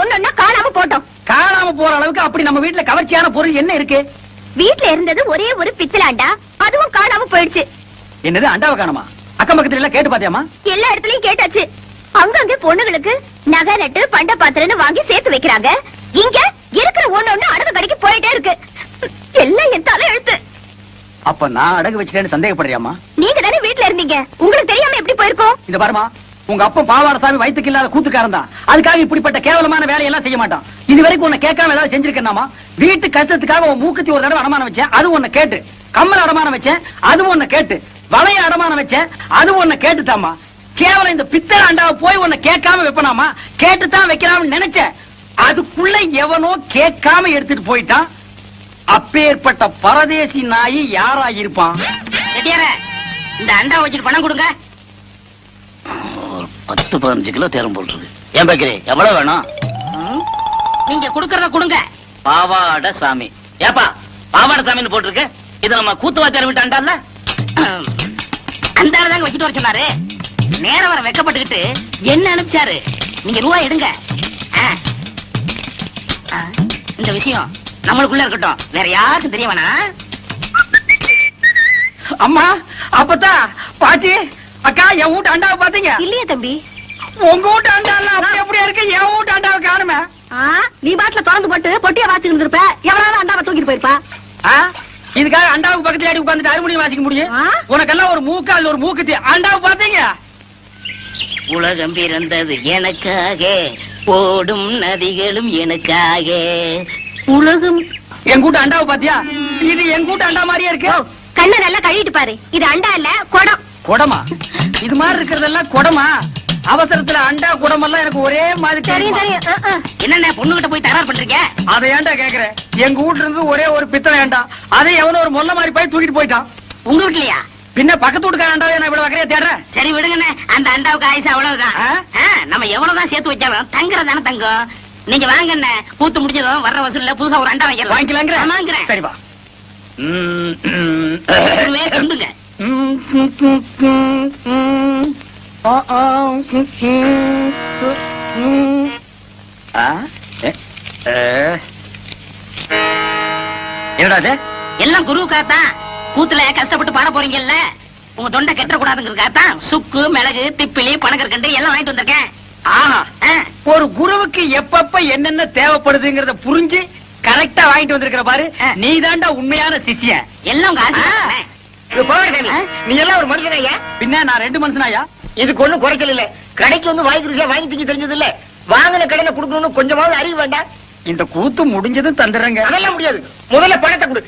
ஒன்னொன்னா காணாம போட்டோம். காணாம போற அளவுக்கு அப்படி நம்ம வீட்டுல கவர்ச்சியான பொருள் என்ன இருக்கு? வீட்டுல இருந்தது ஒரே ஒரு பித்தளை அண்டா, அதுவும் காணாம போயிடுச்சு. என்னது, அண்டாவை காணாமா? அக்கம் பக்கத்துல எல்லாம் கேட்டு பாத்தியாமா? எல்லா இடத்துலயும் கேட்டாச்சு. அங்கங்க பொண்ணுங்களுக்கு நகை நட்டு பண்ட பாத்திரன்னு வாங்கி சேர்த்து வைக்கிறாங்க. இங்க இருக்கிற ஒண்ணு அடகு கடைக்கு போயிட்டே இருக்கு. எல்லாம் என் தலை எழுத்து. அப்ப நான் அடகு வச்சிட்டேன்னு சந்தேகப்படுறியாமா? நீங்க தானே வீட்டுல இருந்தீங்க, உங்களுக்கு தெரியாம எப்படி போயிருக்கோம்? இந்த பாருமா, உங்க அப்பா பாவாடசாமி வயிற்றுக்கு இல்லாத கூத்துக்காரன் தான். அதுக்காக இப்படிப்பட்ட கேவலமான வேலையெல்லாம் செய்ய மாட்டான். இது வரைக்கும் உன்னை கேட்காம ஏதாவது செஞ்சிருக்கேன்னாமா? வீட்டு கஷ்டத்துக்காக உன் மூக்குத்தி ஒரு தடவை அடமானம் வச்சேன், அது உன்னை கேட்டு. கம்மல் அடமானம் வச்சேன், அது உன்னை கேட்டு. வளைய அடமானம் வச்சேன், அது உன்னை கேட்டுதாமா. கேவலம் இந்த பித்தளை அண்டாவை போய் உன்னை கேட்காம வைப்பனாமா? கேட்டுத்தான் வைக்கலாம்னு நினைச்சேன். அதுக்குள்ள எவனோ கேட்காம எடுத்துட்டு போயிட்டான். அப்பேற்பட்ட பரதேசி நாயி யாரா இருப்பான்? இந்த அண்டா வச்சுட்டு பணம் கொடுங்க. 10-15 கிலோ தேரம் போட்டுருக்கு. ஏன் பேக்கிறே, எவ்வளவு வேணும்? நீங்க குடுக்கறத கொடுங்க. பாவாட சாமி. ஏப்பா பாவாட சாமின்னு போட்டிருக்கு, இது நம்ம கூத்துவாத்தியார் விட்டு அண்டால. அந்த தாங்க வச்சுட்டு வர சொன்னாரு. நேரம் வர வெக்கப்பட்டுக்கிட்டு என்ன அனுப்பிச்சாரு. நீங்க ரூபாய் எடுங்க. இந்த விஷயம் நம்மளுக்குள்ள இருக்கட்டும், வேற யாருக்கும் தெரிய வேணாம். அம்மா, அப்பத்தா, பாட்டி, அக்கா, என் வீட்டு அண்டாவை பாத்தீங்க? இல்லையே தம்பி. உங்க வீட்டு அண்டால அப்படி எப்படியா இருக்கு? என் வீட்டு அண்டாவை காணுமே. நீ பாட்டுல திறந்து போட்டு பொட்டியா வாசிக்கிட்டு இருப்ப. எவ்வளவு அண்டாவை தூக்கிட்டு போயிருப்பா? இதுக்காக அண்டாவுக்கு பக்கத்துல அடி உட்கார்ந்துட்டு அறுமணியும் வாசிக்க முடியும்? உனக்கெல்லாம் ஒரு மூக்கால் ஒரு மூக்குத்தி. அண்டாவை பாத்தீங்க? உலகம் பிறந்தது எனக்காக, ஓடும் நதிகளும் எனக்காக. உலகம். என் கூட்ட அண்டாவை பாத்தியா? இது என் கூட்ட அண்டா மாதிரியே இருக்கு. கண்ணை நல்லா கழுவிட்டு பாரு. இது அண்டா இல்ல, குடம். குடமா? இது மாதிரி இருக்கிறதெல்லாம் குடமா? அவசரத்துல அண்டா குடமெல்லாம் எனக்கு ஒரே மாதிரி தெரியும் தெரியும். என்னென்ன பொண்ணுகிட்ட போய் தயார் பண்றீங்க? அதை ஏன்டா கேக்குறேன்? எங்க வீட்டுல இருந்து ஒரே ஒரு பித்தளை ஏண்டா, அதை எவனோ ஒரு மொல்ல மாதிரி போய் தூக்கிட்டு போயிட்டான். உங்க வீட்லயா? பின்ன பக்கத்து வீட்டுக்கார அண்டாவை நான் இவ்வளவு வகையா தேடுறேன். சரி விடுங்கண்ணே, அந்த அண்டாவுக்கு ஆயுசு அவ்வளவுதான். நம்ம எவ்வளவுதான் சேர்த்து வச்சாலும் தங்குறதானே தங்கம். நீங்க வாங்கண்ணே, கூத்து முடிஞ்சதும் வர்ற வசூல்ல புதுசா ஒரு அண்டா வாங்கிக்கலாங்கிறேன். சரிப்பா. கொண்டுங்க. என்னடா எல்லாம் குருவுக்காகத்தான். கூத்துல கஷ்டப்பட்டு பாட போறீங்கல்ல, உங்க தொண்டை கெட்ட கூடாதுங்கிறதுக்காகத்தான் சுக்கு, மிளகு, திப்பிலி, பனகற்கண்டு எல்லாம் வாங்கிட்டு வந்திருக்கேன். ஒரு குருவுக்கு எப்பப்ப என்னென்ன தேவைப்படுதுங்கிறத புரிஞ்சு கரெக்டா வாங்கிட்டு வந்திருக்கிற பாரு. நீ தாண்டா உண்மையான சிஷ்யன். எல்லாம் உங்க ஆசை. நீ எல்லாம் ஒரு மனுஷனாயா? பின்ன நான் 2 மனுஷனாயா? இதுக்கு ஒண்ணும் குறைக்கல இல்ல. கடைக்கு வந்து வாங்கி ருசியா வாங்கி திங்க தெரிஞ்சது இல்ல. வாங்கின கடையில குடுக்கணும்னு கொஞ்சமாவது அறிவு வேண்டாம். இந்த கூத்து முடிஞ்சதும் தந்துடுறேங்க. அதெல்லாம் முடியாது. முதல்ல பணத்தை கொடு.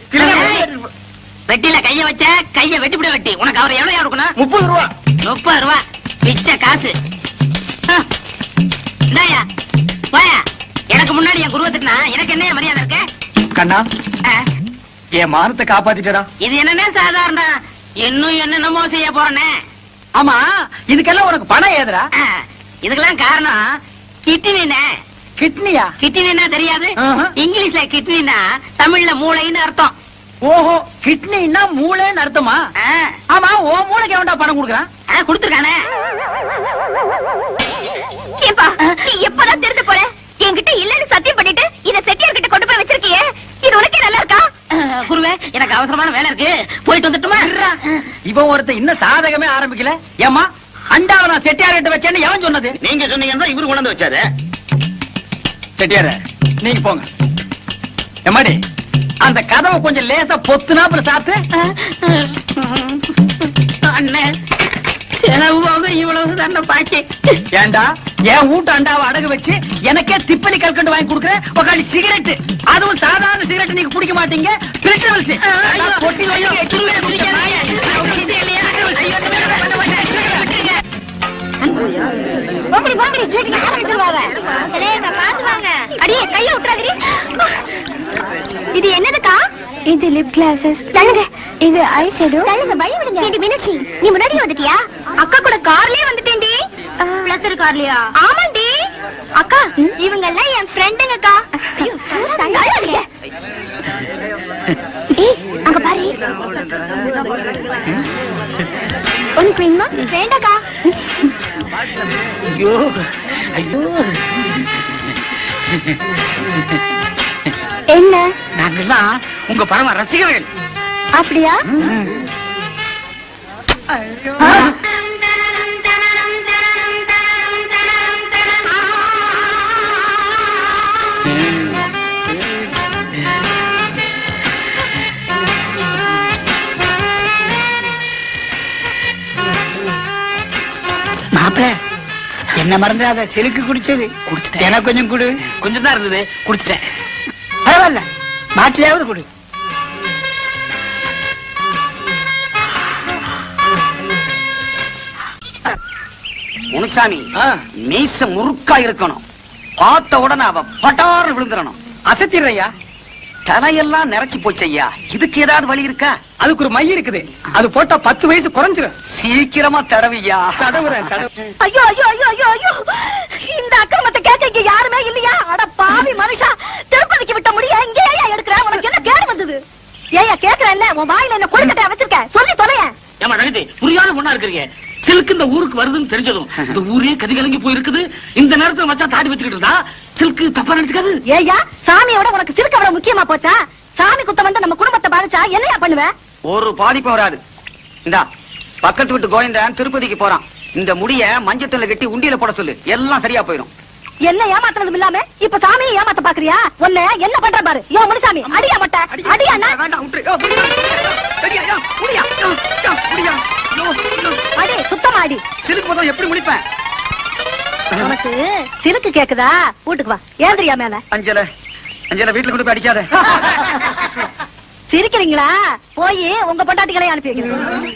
வெட்டில கைய வச்ச கைய வெட்டிவிட வெட்டி. உனக்கு அவர் எவ்வளவு இருக்கணும்? 30 ரூபா. 30 ரூபா பிச்சை காசு. இந்தாயா போயா. எனக்கு முன்னாடி என் குருவை திட்டினா எனக்கு என்ன மரியாதை இருக்கு? கண்ணா, என் மானத்தை காப்பாத்திட்டா. இது என்னன்னா சாதாரண, இன்னும் என்னென்னமோ செய்ய போறேனே. ஆமா, இதுக்கெல்லாம் உனக்கு பணம் ஏதுடா? இதுக்கெல்லாம் காரணம் கிட்னினே. கிட்னியா? கிட்னினா தெரியாது? இங்கிலீஷ்ல கிட்னினா தமிழ்ல மூளைன்னு அர்த்தம். ஓஹோ, கிட்னின்னா மூளைன்னு அர்த்தமா? ஆமா, ஓ மூளைக்கு எவன்டா பணம் கொடுக்குறான்? கொடுத்துருக்கானே. நீ எப்பதான் தெரிந்து போற? என்கிட்ட இல்லன்னு சத்தியம் பண்ணிட்டு இத செட்டியார் கிட்ட கொண்டு போய் வச்சிருக்கியே, இது உனக்கே நல்லா இருக்கா? குருவே, எனக்கு அவசரமான வேலை இருக்கு, போயிட்டு வந்துட்டுமா? இவன் ஒருத்தன் இன்னும் சாதகமே ஆரம்பிக்கல. ஏமா, அண்டாவை நான் செட்டியார் கிட்ட வச்சேன்னு எவன் சொன்னது? நீங்க சொன்னீங்கன்னா இவரு கொண்டு வந்து வச்சாரு. செட்டியார, நீங்க போங்க. எம்மாடி, அந்த கதவை கொஞ்சம் லேசா பொத்துனாப்புல சாத்து. அண்ணன் செலவு இவ்வளவு தானே பாக்கி. ஏண்டா என் வீட்டு அண்டாவை அடகு வச்சு எனக்கே திப்பலி கல்கண்டு வாங்கி கொடுக்குறேன். உக்காடி சிகரெட், அதுவும் சாதாரண சிகரெட் நீங்க குடிக்க மாட்டீங்க. இது என்னதுக்கா? இது லிப் கிளாஸஸ். தள்ளுங்க. இது ஐ ஷேடோ. தள்ளுங்க, வழி விடுங்க. இது மீனாட்சி, நீ முன்னாடியே வந்துட்டியா? அக்கா கூட கார்லயே வந்துட்டேன்டி. பிளஸ் கார்லயா? ஆமாண்டி. அக்கா, இவங்க எல்லாம் என் ஃப்ரெண்டுங்கக்கா. ஐயோ, தள்ளுங்க. ஏய், அங்க பாரு. உனக்கு வேணுமா? வேண்டாக்கா. ஐயோ ஐயோ, என்ன நாங்கெல்லாம் உங்க பரம ரசிகர்கள். அப்படியா? ஆ. மாப்பிள்ள என்ன மறந்துடாத, செலுக்கு குடிச்சது குடிச்சிட்டேன். எனக்கு கொஞ்சம் குடு. கொஞ்சம் தான் இருந்தது, குடிச்சிட்டேன். பரவாயில்ல, மாட்டிலையாவது குடு. முனுசாமி, மீச முறுக்கா இருக்கணும். பார்த்த உடனே அவ பட்டாறு விழுந்துடணும். அசத்திடுறையா, தலையெல்லாம் நிறைச்சு போச்சு ஐயா. இதுக்கு ஏதாவது வழி இருக்கா? அதுக்கு ஒரு மை இருக்குது, அது போட்டா 10 வயசு குறைஞ்சிரும். சீக்கிரமா தடவியா. தடவுறேன். ஐயோ ஐயோ ஐயோ ஐயோ ஐயோ, இந்த அக்கிரமத்தை கேட்க இங்க யாருமே இல்லையா? அட பாவி மனுஷா, திருப்பதிக்கு விட்ட முடிய இங்கே ஏன் எடுக்கிற? உனக்கு என்ன கேடு வந்தது? ஏயா கேக்குறேன்ல, உன் வாயில என்ன கொழுக்கட்டையா வச்சிருக்க? சொல்லி தொலைய. ஏமா ரகதி, புரியாத பொண்ணா இருக்கிறீங்க. சில்க் இந்த ஊருக்கு வருதுன்னு தெரிஞ்சதும் இந்த ஊரே கதிகலங்கி போயிருக்குது. இந்த நேரத்துல மச்சா தாடி வச்சுக்கிட்டு இருந்தா சில்க் தப்பா நினைச்சுக்காது. ஏயா, சாமியோட உனக்கு சில்க் அவ்வளவு முக்கியமா போச்சா? சாமி குத்தம் வந்து நம்ம குடும்பத்தை பாதிச்சா என்னையா பண்ணுவ? ஒரு பாதிப்பும் வராது. இந்தா பக்கத்து வீட்டு கோவிந்தன் திருப்பதிக்கு போறான். இந்த முடிய மஞ்சத்துல கட்டி உண்டியில போட சொல்லு, எல்லாம் சரியா போயிடும். என்ன ஏமாத்துறதும் இல்லாம இப்ப சாமியை ஏமாத்த பாக்குறியா? உன்னை என்ன பண்ற பாரு. யோ முனுசாமி, அடியா மட்ட அடியா. அடி சுத்தமா அடி. சிலுக்கு போதும் எப்படி முடிப்பேன்? உனக்கு சிலுக்கு கேக்குதா? வீட்டுக்கு வா, ஏந்திரியா மேல. அஞ்சல அஞ்சல, வீட்டுல கொண்டு போய் அடிக்காத. சிரிக்கிறீங்களா? போய் உங்க பொண்டாட்டிகளை அனுப்பி வைக்கிறேன்.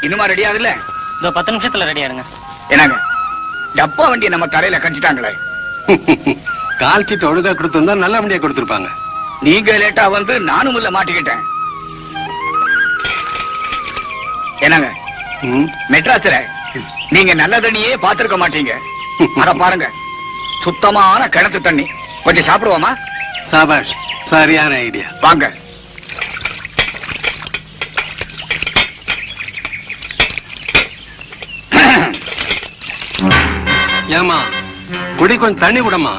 இன்னுமா ரெடி ஆகல? இந்த 10 நிமிஷத்துல ரெடி ஆடுங்க. என்னங்க டப்பா வண்டியை நம்ம தரையில கஞ்சிட்டாங்களே. கால் சீட்டு ஒழுங்கா கொடுத்திருந்தா நல்ல வண்டியா கொடுத்திருப்பாங்க. நீங்க லேட்டா வந்து நானும் உள்ள மாட்டிக்கிட்டேன். என்னங்க மெட்ராஸ்ல நீங்க நல்ல தண்ணியே பாத்திருக்க மாட்டீங்க. அத பாருங்க, சுத்தமான கிணத்து தண்ணி. கொஞ்சம் சாப்பிடுவோமா? சாபாஷ், சரியான ஐடியா. வாங்க. ஏமா குடி, கொஞ்சம் தண்ணி விடமா.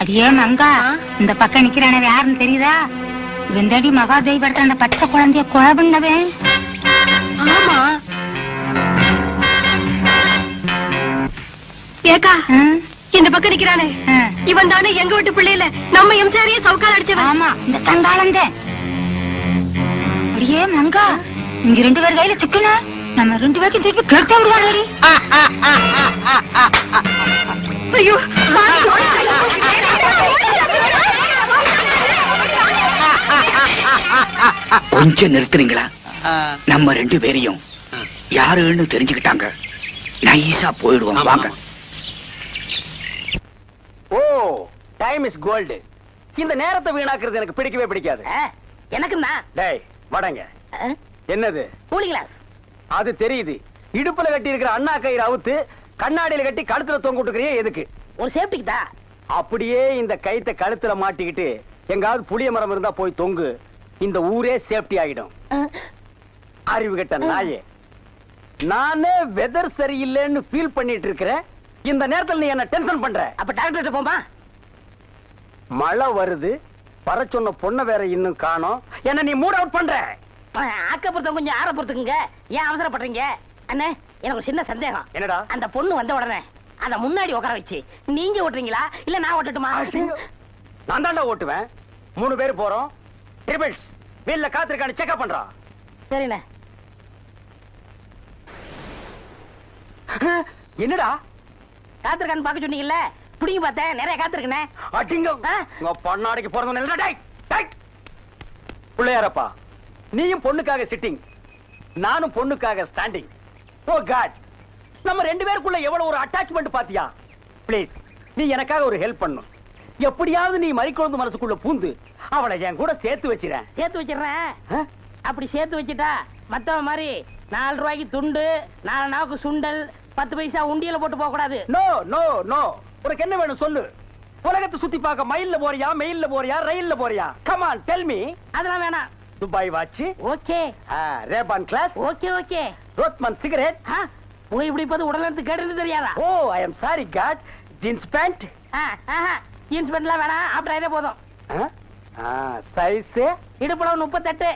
அடியே மங்கா, இந்த பக்கம் நிக்கிறானவே யாருன்னு தெரியுதா? வெந்தடி மகாதேவி படுத்த அந்த பச்சை குழந்தைய கொலை பண்ணவே. ஆமா ஏக்கா, இந்த பக்கம் நிக்கிறானே இவன் தானே எங்க வீட்டு பிள்ளையில நம்ம எம்சாரியே சவுக்கால் அடிச்சவன். ஆமா, இந்த தண்டாளந்தே. அடியே மங்கா, இங்க 2 பேர் கையில சிக்கன நம்ம 2 பேருக்கு திருப்பி கிளத்த விடுவாங்க. ஐயோ, கொஞ்சம் நிறுத்துறீங்களா? நம்ம 2 பேரையும் யாருன்னு தெரிஞ்சுக்கிட்டாங்க. நைஸா போயிடுவோம். வாங்க. ஓ, டைம் இஸ் கோல்டு. இந்த நேரத்தை வீணாக்குறது எனக்கு பிடிக்கவே பிடிக்காது. எனக்குன்னா டேய் வடங்க. என்னது? Cooling glass. அது தெரியுது. இடுப்புல கட்டி இருக்கிற அண்ணா கயிறு அவுத்து கண்ணாடியில கட்டி கழுத்துல தொங்க விட்டுக்கிறியே எதுக்கு? ஒரு சேஃப்டிக்கு தான். அப்படியே இந்த கயித்தை கழுத்துல மாட்டிக்கிட்டு எங்காவது புளிய மரம் இருந்தா போய் தொங்கு. இந்த ஊரே சேஃப்டி ஆகிடும். அறிவு கெட்ட நாயே, நானே வெதர் சரியில்லைன்னு ஃபீல் பண்ணிட்டு இருக்கிறேன். இந்த நேரத்தில் நீ என்ன டென்ஷன் பண்ற. அப்ப டாக்டர் போமா? மழை வருது, வர சொன்ன பொண்ணை வேற இன்னும் காணோம். என்ன நீ மூட் அவுட் பண்ற. ஆக்கப்புறத்த கொஞ்சம் ஆற பொறுத்துக்குங்க. ஏன் அவசரப்படுறீங்க? அண்ணே, எனக்கு ஒரு சின்ன சந்தேகம். என்னடா? அந்த பொண்ணு வந்த உடனே அந்த முன்னாடி உட்கார வச்சு நீங்க ஓட்டுறீங்களா இல்ல நான் ஓட்டட்டுமா? நான் தாண்டா ஓட்டுவேன். 3 பேர் போறோம். ட்ரிபிள்ஸ் வீல்ல காத்திருக்கான்னு செக்அப் பண்றா. சரிண்ணே. என்னடா காத்திருக்கான்னு பாக்க சொன்னீங்கல்ல, புடிங்க பார்த்தேன். நிறைய காத்திருக்கனே. அடிங்க. உங்க பொண்ணாடிக்கு போறதுன்னு பிள்ளையாரப்பா, நீயும் பொண்ணுக்காக சிட்டிங், நானும் பொண்ணுக்காக ஸ்டாண்டிங். ஓ காட், நம்ம 2 பேருக்குள்ள எவ்வளவு ஒரு அட்டாச்மெண்ட் பாத்தியா? ப்ளீஸ், நீ எனக்காக ஒரு ஹெல்ப் பண்ணும். எப்படியாவது நீ மறிக்குழந்து மனசுக்குள்ள பூந்து அவளை என் கூட சேர்த்து வச்சிரேன். சேர்த்து வச்சிடுறேன். அப்படி சேர்த்து வச்சுட்டா மத்தவ மாதிரி 4 ரூபாய்க்கு துண்டு, 4 நாவுக்கு சுண்டல், 10 பைசா உண்டியல போட்டு போக கூடாது. No no no. உனக்கு என்ன வேணும் சொல்லு. உலகத்தை சுத்தி பார்க்க மயில்ல போறியா, மெயில்ல போறியா, ரயில்ல போறியா? Come on tell me. அதெல்லாம் வேணாம். Dubai watch, okay Rayban glass, okay okay. Rothman cigarette. புகை பிடிப்பது உடலுக்கு கேட்டது தெரியாதா? Oh I am sorry God. Jeans pant, jeans பேண்ட்லாம் வேணாம், அப்படியே போதும். சைஸ் இடுப்புளவு 38,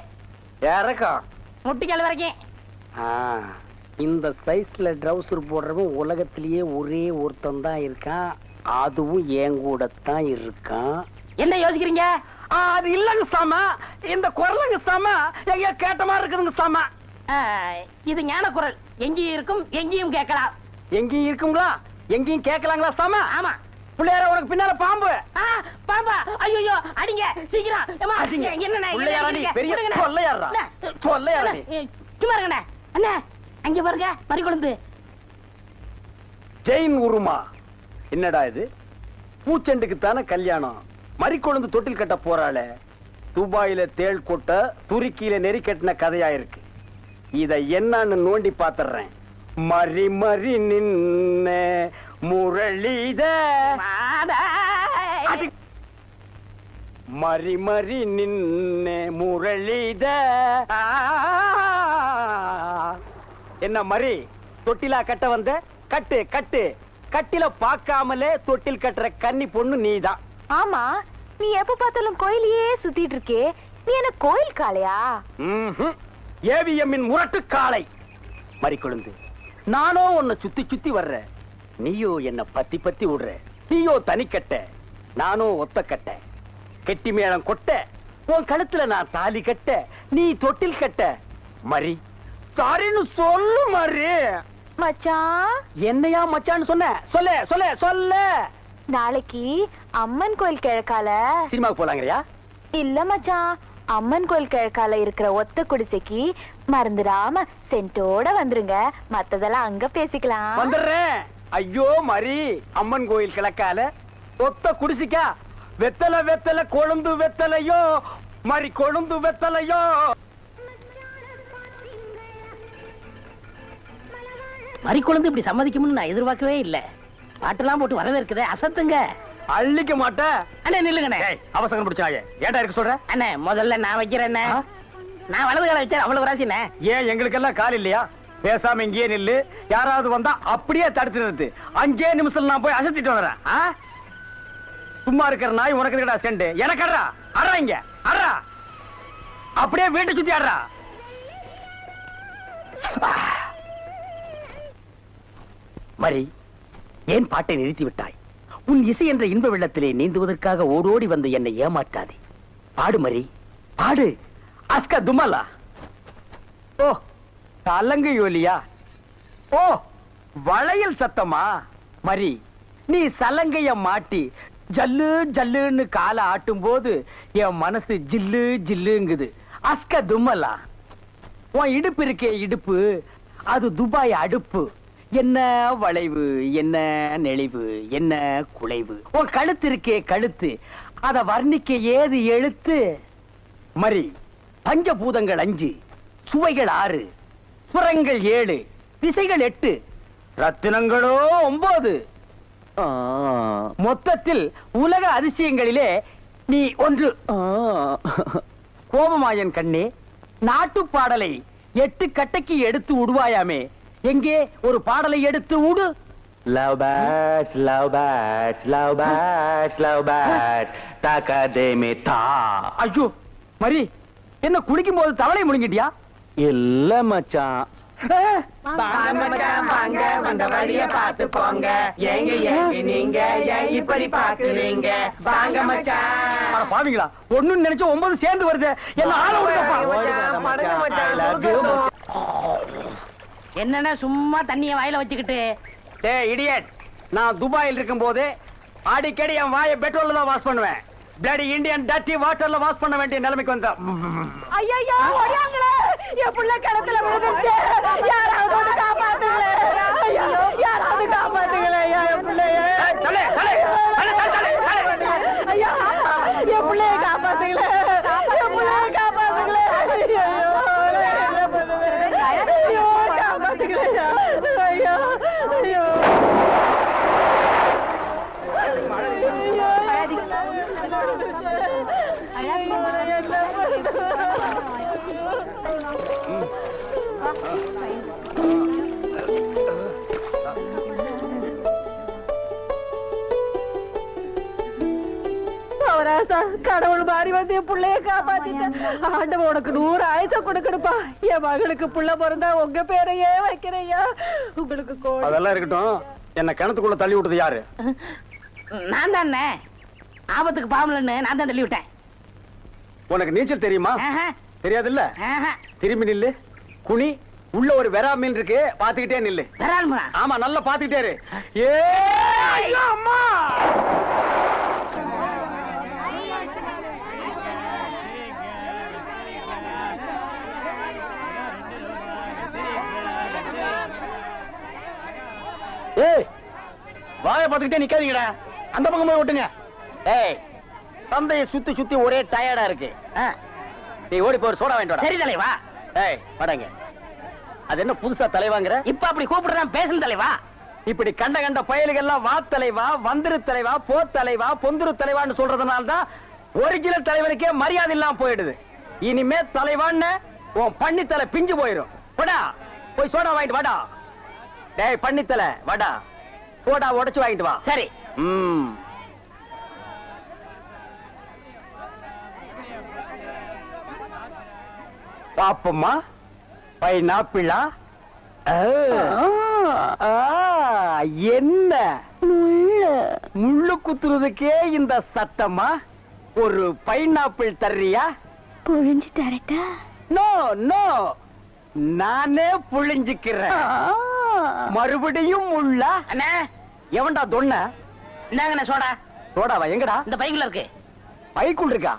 இறக்கம். முட்டிக்கால் வரைக்கும். இந்த சைஸ்ல ட்ரவுசர் போடுறவன் உலகத்திலேயே ஒரே ஒருத்தன் தான் இருக்கான், அதுவும் என் கூட தான் இருக்கான். என்ன யோசிக்கிறீங்க? அது இல்லங்க சாமா, இந்த குரலுங்க சாமா எங்க கேட்ட மாதிரி இருக்குதுங்க சாமா. இது ஞான குரல், எங்கேயும் இருக்கும், எங்கேயும் கேட்கலாம். எங்கேயும் இருக்குங்களா, எங்கேயும் கேட்கலாங்களா சாமா? ஆமா. பிள்ளையார உனக்கு பின்னால பாம்பு. பாம்பா, ஐயோ அடிங்க சீக்கிரம். ஏம்மா, அடிங்க. என்னண்ணே, பிள்ளையாரா நீ? பெரிய விடுங்கண்ணே. கொள்ளையாரா? கொள்ளையாரா நீ? சும்மா இருங்கண்ணே. அண்ணே, அங்க பாருங்க மறிக்குழந்து. ஜெயின் உருமா. என்னடா இது? பூச்செண்டுக்கு தானே கல்யாணம், மறிக்கொழுந்து தொட்டில் கட்ட போறாள. துபாயில தேள் கொட்ட, துருக்கியில நெறி கட்டின கதையா இருக்கு. இத என்னன்னு நோண்டி பாத்துறேன். மறி மறி நின்ன முரளித, மறி மறி நின்ன முரளித. என்ன மறி, தொட்டிலா கட்ட வந்த? கட்டு கட்டு. கட்டில பாக்காமலே தொட்டில் கட்டுற கன்னி பொண்ணு நீதான். ஆமா, நீ எப்ப பார்த்தாலும் கோயிலையே சுத்திட்டு இருக்கே, நீ என்ன கோயில் காளையா? ஏவிஎம்மின் முரட்டு காளை. மறிக்கொழுந்து, நானோ உன்னை சுத்தி சுத்தி வர்ற, நீயோ என்ன பத்தி பத்தி விடுற. நீயோ தனிக்கட்ட, நானோ ஒத்த கட்ட. கெட்டி மேளம் கொட்ட, உன் கழுத்துல நான் தாலி கட்ட, நீ தொட்டில் கட்ட. மறி, சாரின்னு சொல்லு மறி. மச்சான், என்னையா மச்சான்னு சொன்ன? சொல்ல சொல்ல சொல்ல. நாளைக்கு அம்மன் கோயில் கிழக்கால சினிமாவுக்கு போலாங்கறியா? இல்ல மச்சான், அம்மன் கோயில் கிழக்கால இருக்கிற ஒத்த குடிசைக்கு மறந்துடாம சென்ட்டோட வந்துருங்க, மத்ததெல்லாம் அங்க பேசிக்கலாம். வந்துடுறேன். ஐயோ மறி, அம்மன் கோயில் கிழக்கால ஒத்த குடிசிக்கா? வெத்தலை வெத்தலை கொழுந்து வெத்தலையோ, மறி கொழுந்து வெத்தலையோ. மறிக்குழந்து இப்படி சம்மதிக்கும்னு நான் எதிர்பார்க்கவே இல்ல. பாட்டெல்லாம் போட்டு வரவேற்குதே, அசத்துங்க. அள்ளிக்க மாட்டேன். அண்ணே நில்லுங்கண்ணே. அவசரம் பிடிச்சாயே, ஏடா இருக்க சொல்ற? அண்ணே முதல்ல நான் வைக்கிறேன். நான் வலது கால வச்சேன், அவ்வளவு ராசிண்ணே. ஏன் எங்களுக்கெல்லாம் கால் இல்லையா? பேசாம இங்கேயே நில்லு, யாராவது வந்தா அப்படியே தடுத்து நிறுத்து. 5 நிமிஷம் நான் போய் அசத்திட்டு வரேன். சும்மா இருக்கிற நாய் உனக்கு இருக்கடா செண்டு, எனக்கு அட்றா. அட்றா இங்க அட்றா, அப்படியே வீட்டை சுத்தி ஆடுறா. மரி, ஏன் பாட்டை நிறுத்தி விட்டாய்? உன் இசை என்ற இன்ப வெள்ளத்திலே நீந்துவதற்காக ஓடோடி வந்து என்னை ஏமாற்றாதே. பாடு மரி, பாடு. அஸ்கா துமலா. ஓ, தலங்கு யோலியா? ஓ, வளையல் சத்தமா? மரி, நீ சலங்கைய மாட்டி ஜல்லு ஜல்லுன்னு காலை ஆட்டும் போது என் மனசு ஜில்லு ஜில்லுங்குது. அஸ்கா துமலா. உன் இடுப்பு இருக்கே இடுப்பு, அது துபாய் அடுப்பு. என்ன வளைவு, என்ன நெளிவு, என்ன குலைவு. உன் கழுத்து இருக்கே கழுத்து, அத வர்ணிக்க ஏது எழுத்து? மரி, பஞ்சபூதங்கள் 5, சுவைகள் 6, புறங்கள் 7, திசைகள் 8, ரத்தினங்களோ 9. மொத்தத்தில் உலக அதிசயங்களிலே நீ ஒன்று. கோபமாயன் கண்ணே, நாட்டு பாடலை 8 கட்டைக்கு எடுத்து உடுவாயாமே, எங்கே ஒரு பாடலை எடுத்து உடு. Love birds, love birds, love birds, love birds, takademe ta. ஐயோ மரி, என்ன குளிக்கும் போது தவளை முழுங்கிட்டியா? இல்ல மச்சான். வாங்க மச்சான் வாங்க, வந்த வழிய பார்த்து போங்க. ஏங்க ஏங்க நீங்க ஏன் இப்படி பாக்குறீங்க? வாங்க மச்சான். பாவீங்களா, ஒண்ணுன்னு நினைச்சு 9 சேர்ந்து வருது. என்ன ஆள விடுப்பா. என்னன்னா சும்மா தண்ணிய வாயில வச்சுக்கிட்டு. டேய் இடியட், நான் துபாயில் இருக்கும் போது அடிக்கடி என் வாயை பெட்ரோல்ல தான் வாஷ் பண்ணுவேன். பிளடி இந்தியன் டர்ட்டி வாட்டர்ல வாஷ் பண்ண வேண்டிய நிலைமைக்கு வந்தேன். ஐயோ ஓடியாங்களே, என் புள்ள கிணத்துல விழுந்துச்சு, யாராவது வந்து காப்பாத்துங்களே. ஐயோ, யாராவது காப்பாத்துங்களே என் பிள்ளைய. ஐயா, என் பிள்ளைய காப்பாத்துங்களே, என் பிள்ளைய காப்பாத்துங்களே. ஐயோ, ஐயோ காப்பாத்துங்களே. ஐயோ ஐயோ ஐயோ கடவுள் மாறி வந்து என் பிள்ளைய காப்பாத்திட்டேன். ஆண்டவன் உனக்கு 100 ஆயுசம் கொடுக்கணுப்பா. என் மகளுக்கு புள்ள பிறந்தா உங்க பேரையே வைக்கிறையா. உங்களுக்கு அதெல்லாம் இருக்கட்டும். என்ன கிணத்துக்குள்ள தள்ளி விட்டது யாரு? நான் தானே ஆபத்துக்கு பாவலன்னு நான் தான் தள்ளி விட்டேன். உனக்கு நீச்சல் தெரியுமா? தெரியாது இல்ல. ஆஹா. திரும்பி நில்லு. குனி. உள்ள ஒரு வெறா மீன் இருக்கு, பாத்துக்கிட்டே நில்லு. வரானுமா? ஆமா, நல்லா பாத்துக்கிட்டே இரு. ஏ ஐயோ அம்மா! ஏய், வாயை பாத்துக்கிட்டே நிக்காதீங்கடா. அந்த பக்கம் போய் விட்டுங்க. ஏய், தந்தையை சுத்தி சுத்தி ஒரே டயர்டா இருக்கு. நீ ஓடி போய் ஒரு சோடா வாங்கிட்டு வா. சரி தலைவா. ஏய், வாடங்க. அது என்ன புதுசா தலைவாங்கற? இப்ப அப்படி கூப்பிடுறேன் பேசணும் தலைவா. இப்படி கண்ட கண்ட பயலுகள் எல்லாம் வா தலைவா, வந்திரு தலைவா, போ தலைவா, பொந்துரு தலைவான்னு சொல்றதுனால தான் ஒரிஜினல் தலைவனுக்கே மரியாதை இல்லாம போயிடுது. இனிமே தலைவான்னு உன் பண்ணித்தலை பிஞ்சு போயிடும். வாடா, போய் சோடா வாங்கிட்டு வாடா. டேய் பண்ணித்தலை, வாடா, சோடா உடைச்சு வாங்கிட்டு வா. சரி. பாப்பம்மா, பைனாப்பிளா? என்ன முள்ளு குத்துறதுக்கே இந்த சத்தமா? ஒரு பைனாப்பிள் தர்றியா? புழிஞ்சு தரட்டா? நோ நோ, நானே புழிஞ்சுக்கிறேன். மறுபடியும் முள்ளா? அண்ணா, எவன்டா தொன்ன? இந்தாங்கண்ணே சோடா. சோடாவா? எங்கடா? இந்த பைக்குள்ள இருக்கு. பைக்குள் இருக்கா?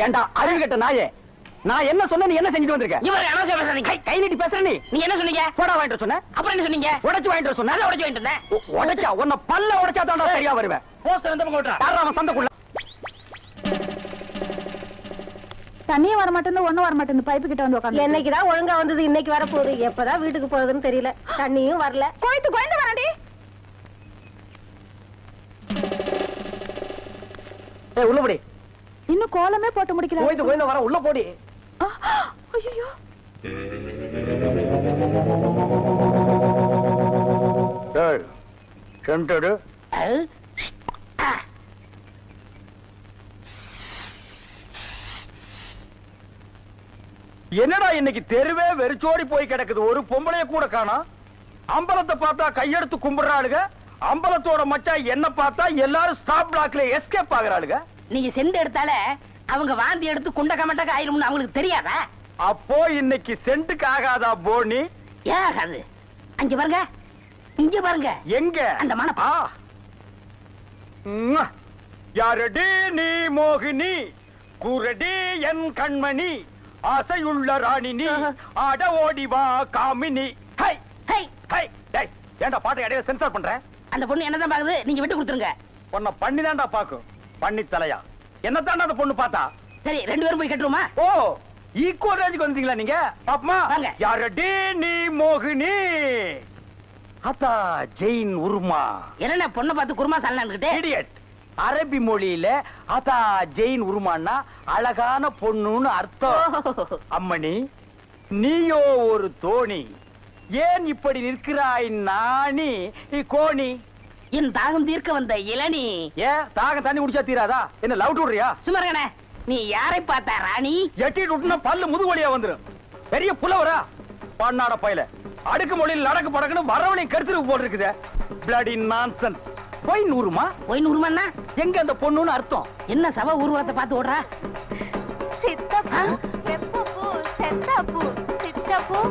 ஏண்டா அறிவு கெட்ட நாயே, நான் என்ன சொன்ன நீ என்ன செஞ்சுட்டு வந்திருக்க? இவர் அனாவசியம் பேசுறீங்க. கை நீட்டி பேசுற நீ. நீங்க என்ன சொன்னீங்க? சோடா வாங்கிட்டு சொன்ன. அப்புறம் என்ன சொன்னீங்க? உடைச்சு வாங்கிட்டு சொன்ன. உடைச்சு வாங்கிட்டு இருந்தேன். உடைச்சா உன்னை பல்ல உடைச்சா தான்டா சரியா வருவேன். போஸ்டர் இந்த பக்கம் ஓட்டுறா. யாரா அவன் சந்தைக்குள்ள? தண்ணியே வர மாட்டேன்னு ஒண்ணும் வர மாட்டேன்னு பைப்பு கிட்ட வந்து உட்காந்து. என்னைக்குதான் ஒழுங்கா வந்தது, இன்னைக்கு வர போகுது. எப்பதான் வீட்டுக்கு போகுதுன்னு தெரியல. தண்ணியும் வரல. கோயத்து கோயந்து வராண்டி. ஏய், உள்ள போடி. இன்னும் கோலமே போட்டு முடிக்கல. கோயந்து கோயந்து வர, உள்ள போடி. ஐயோ, ஏய், சென்டடு. என்னடா இன்னைக்கு தெருவே வெறிச்சோடி போய் கிடக்குது. ஒரு பொம்பளைய கூட காணோம். அம்பலத்தை பார்த்தா கையெடுத்து கும்பிடுறாளுங்க. அம்பலத்தோட மச்சா என்ன பார்த்தா எல்லாரும் ஸ்டாப் பிளாக்ல எஸ்கேப் ஆகுறாளுங்க. நீங்க செண்டு எடுத்தால அவங்க வாந்தி எடுத்து குண்ட கமட்டக்க ஆயிரும்னு அவங்களுக்கு தெரியாதா? அப்போ இன்னைக்கு சென்ட்டுக்கு ஆகாதா போனி? ஏன் ஆகாது? அங்க பாருங்க, இங்க பாருங்க. எங்க அந்த மனப்பா. யாரடி நீ மோகினி, கூரடி என் கண்மணி, ஆசையுள்ள ராணி நீ, ஆட ஓடி வா காமினி. High high high. டேய், ஏன்டா பாட்டை இடையில சென்சார் பண்ற? அந்த பொண்ணு என்னதான் பாக்குது, நீங்க விட்டு கொடுத்துருங்க. உன்னை பண்ணி தான்டா பாக்கும். பண்ணி தலையா என்னத்தாண்டா அந்த பொண்ணு பார்த்தா? சரி, 2 பேரும் போய் கட்டுருமா? ஓ, ஈக்குவல் ரேஞ்சுக்கு வந்தீங்களா நீங்க? பாப்பமா, வாங்க. யாரடி நீ மோகினி, அத்தா ஜெயின் உருமா. என்ன பொண்ணை பார்த்து குருமா சாலன்னுகிட்டு? இடியட். அரபி மொழியில அதா ஜெயின் உருமான்னா அழகான பொண்ணுன்னு அர்த்தம். அம்மணி, நீயோ ஒரு தோணி, ஏன் இப்படி நிற்கிறாய் நாணி கோணி? என் தாகம் தீர்க்க வந்த இளநீ. ஏன் தாகம் தண்ணி குடிச்சா தீராதா? என்ன லவ் விடுறியா? சுமரகனே, நீ யாரை பார்த்தா ராணி? எட்டிட்டு விட்டுனா பல்லு முதுகு வழியா வந்துரும். பெரிய புலவரா பண்ணாட பையல. அடுக்கு மொழியில் நடக்கு படக்குன்னு வரவனையும் கருத்துருக்கு போட்டு இருக்குது. Bloody nonsense. போய் நூறுமா? போய் நூறுமாண்ணா? எங்க அந்த பொண்ணுன்னு அர்த்தம்? என்ன சவ ஊர்வலத்தை பார்த்து ஓடுறா? சித்தப்பு எப்பப்பு செத்தப்பு, சித்தப்பு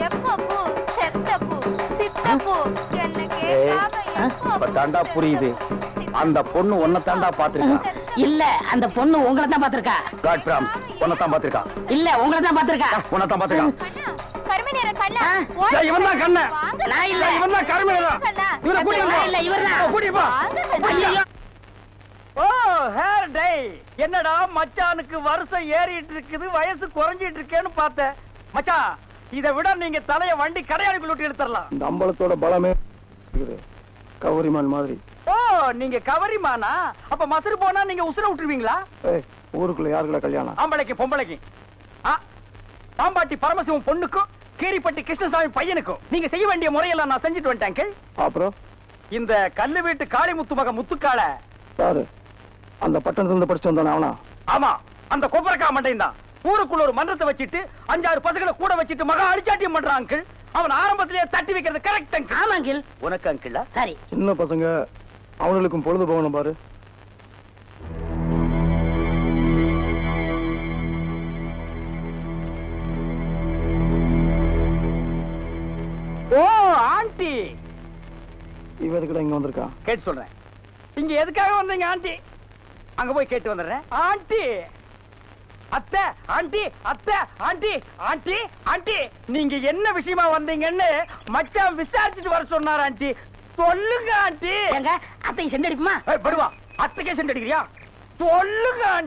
எப்பப்பு செத்தப்பு, சித்தப்பு என்ன கேட்காம இப்ப தாண்டா புரியுது. அந்த பொண்ணு உன்னை தாண்டா பாத்திருக்கா. இல்ல, அந்த பொண்ணு உங்களை தான் பாத்திருக்கா. காட் பிராம்ஸ், உன்னை தான் பாத்திருக்கா. இல்ல, உங்களை தான் பாத்திருக்கா. உன்னை தான் பாத்திருக்கா. கருமநேர கண்ணா, ஏய், இவன் தான் கண்ணன். நான் இல்ல. இவன் தான் கருமேலா. இவனை கூட்டிட்டு நான் இல்ல, இவர்தான். கூட்டிட்டு போ. ஐயோ. ஓ, ஹேர் டை. என்னடா மச்சானுக்கு வருஷம் ஏறிட்டு இருக்குது, வயசு குறைஞ்சிட்டு இருக்கேன்னு பார்த்தேன். மச்சான், இதை விட நீங்க தலைய வண்டி கடையாளுக்குள்ள விட்டு எடுத்துடலாம். இந்த அம்பலத்தோட பலமே கௌரிமான் மாதிரி ஓ நீங்க கவரிமானா? அப்ப மசரு போனா நீங்க உசுர விட்டுருவீங்களா? ஊருக்குள்ள யாருக்குள்ள கல்யாணம்? ஆம்பளைக்கு பொம்பளைக்கு. பாம்பாட்டி பரமசிவம் பொண்ணுக்கும் கீரிப்பட்டி கிருஷ்ணசாமி பையனுக்கும் நீங்க செய்ய வேண்டிய முறையெல்லாம் நான் செஞ்சுட்டு வந்துட்டேன். அப்புறம் இந்த கல்லு வீட்டு காளிமுத்து மக முத்துக்கால யாரு? அந்த பட்டணத்துல இருந்து படிச்சு வந்தானே அவனா? ஆமா, அந்த கொப்பரக்கா மண்டையும் தான். ஊருக்குள்ள ஒரு மன்றத்தை வச்சிட்டு 5-6 பசங்களை கூட வச்சிட்டு மகா அடிச்சாட்டியம் பண்றான் அங்கிள். அவன் ஆரம்பத்திலேயே தட்டி வைக்கிறது கரெக்ட் அங்கிள். ஆமா அங்கிள். உனக்கு அங்கிள் சரி. சின்ன பசங்க அவனுக்கும் பொழுது போகணும் பாரு. ஓ ஆண்டி, இவருக்கு இங்க வந்திருக்கான். கேட்டு சொல்றேன். இங்க எதுக்காக வந்தீங்க ஆண்டி? அங்க போய் கேட்டு வந்துடுறேன். ஆண்டி, அத்தை, ஆண்டி, அத்தை, ஆண்டி, ஆண்டி, ஆண்டி, நீங்க என்ன விஷயமா வந்தீங்கன்னு மச்சான் விசாரிச்சுட்டு வர சொன்னார் ஆண்டி. சொல்லுங்க ஆண்டி. எங்க அத்தையும் சென்று அடிப்புமா? படுவா, அத்தைக்கே சென்று அடிக்கிறியா? சொல்லுங்க ஆண்டி.